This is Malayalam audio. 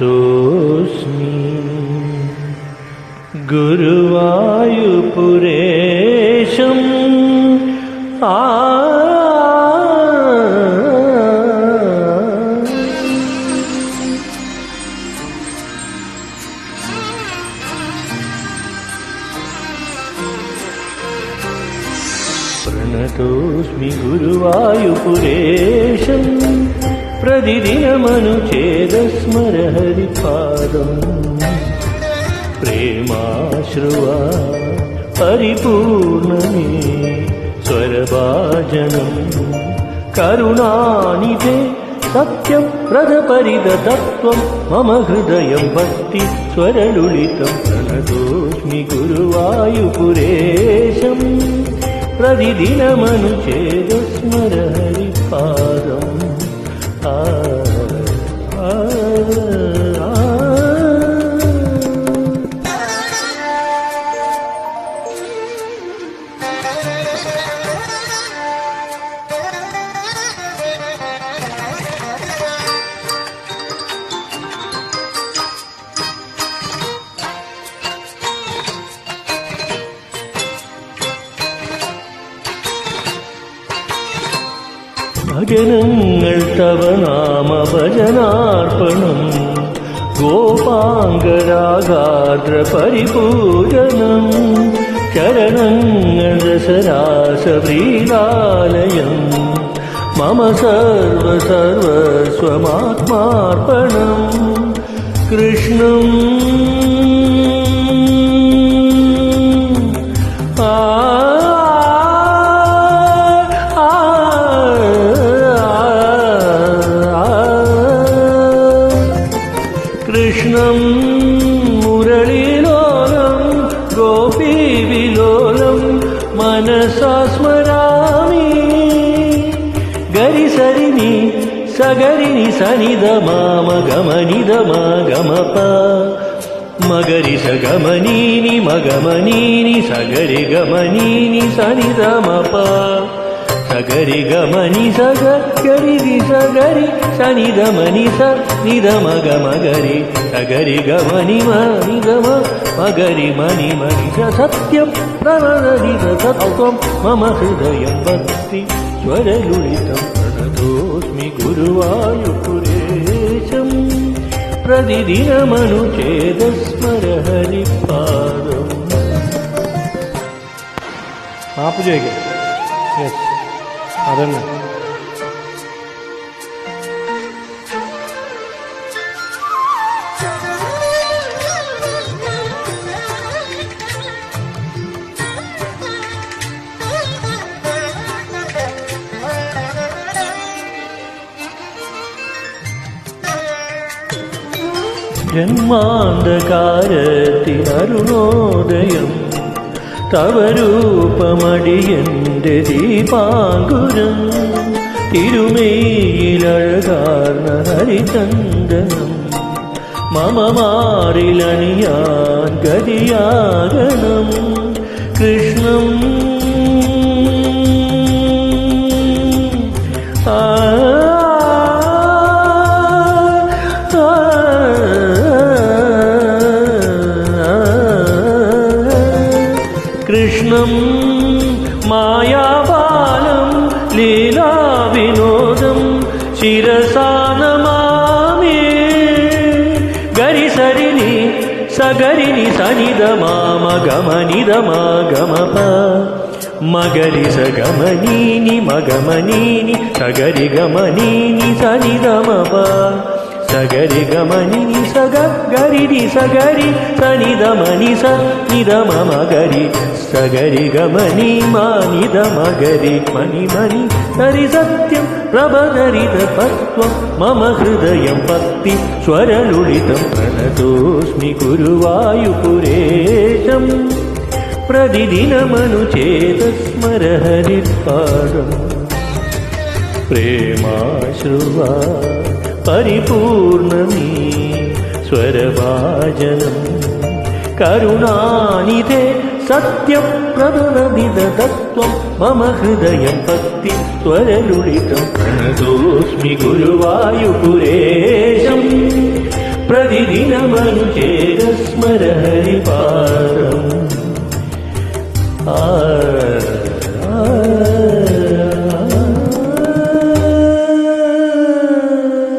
प्रणतोऽस्मि गुरुवायुपुरेशम् प्रणतोऽस्मि गुरुवायुपुरेशम् प्रतिदिनमनुचेदस्मरहरिपादम् प्रेमाश्रुवा परिपूर्णमे स्वरभाजनम् करुणानिधे सत्यप्रदपरिदतत्वं मम हृदयं भक्ति स्वरलुलितं प्रणतोऽस्मि गुरुवायुपुरेशम् प्रतिदिनमनुचेदस्मरहरिपादम् ഭജനങ്ങൾ തവ നാമഭജനാർപ്പണം ഗോപാംഗരാഗാദ്ര പരിപൂജനം ചരണങ്ങൾ രസരാസപ്രീതാലയം മമ സർവസ്വമാത്മാർപ്പണം കൃഷ്ണം കൃഷ്ണം മുരളീലോലം ഗോപീവിലോലം മനസാ സ്മരാമി ഗരി സരിനി സഗരിനി സനിധ മാമ ഗമനിധ മഗമപ മഗരി സഗമനീനി മഗമനീനി സഗരി ഗമനീനി സനിധ മപ സഗരി ഗമനി സഗ ഗരി രി സഗരി സനിധ മനി സ നിധ മഗ മഗരി സഗരി ഗമനി മനിധ മഗരി മനി മനി സത്യം പ്രവദതിത തത്വം മമ ഹൃദയം ഭക്തി സ്വരലുളിതം പ്രണതോസ്മി ഗുരുവായുപുരേശം പ്രതിദിനമനുചേദസ്മരഹരിപാദം. आप जाएंगे यस അതന്നെ ജന്മാന്ധകാരത്തിനരുണോദയം തവ രൂപമടിയന്റെ ദീപാങ്കുരം തിരുമേയിലഴകാർന്ന ഹരിചന്ദനം മമ മാറിലണിയാൻ ഗതിയാകണം കൃഷ്ണം കൃഷ്ണം മായാബാലം ലീലാവിനോദം ശിരസാ നമാമി ഗരി സരിനി സഗരിനി സനിധ മാമ ഗമനിധ മഗമപ മഗരി സഗമനീനി മഗമനീനി സഗരി ഗമനീനി സനിധ മപ സഗരി ഗമനി സഗ ഗരി രി സഗരി സനിധ മനി സ നിധ മമ ഗരി സഗരി ഗമനി മാനിധ മഗരി മനി മനി ഹരി സത്യം പ്രഭദരിത തത്വം മമ ഹൃദയം ഭക്തി സ്വരലുളിതം പ്രണതോസ്മി ഗുരുവായുപുരേശം പ്രതിദിനമനുചേതസ്മരഹരിപാദം പ്രേമാശ്രുവാ പരിപൂർണമീ സ്വരഭാജനം കരുണാനിധേ സത്യപ്രദനദിത തത്വം മമ ഹൃദയം ഭക്തി സ്വരലുളിതം പ്രണതോസ്മി ഗുരുവായുപുരേശം हर हर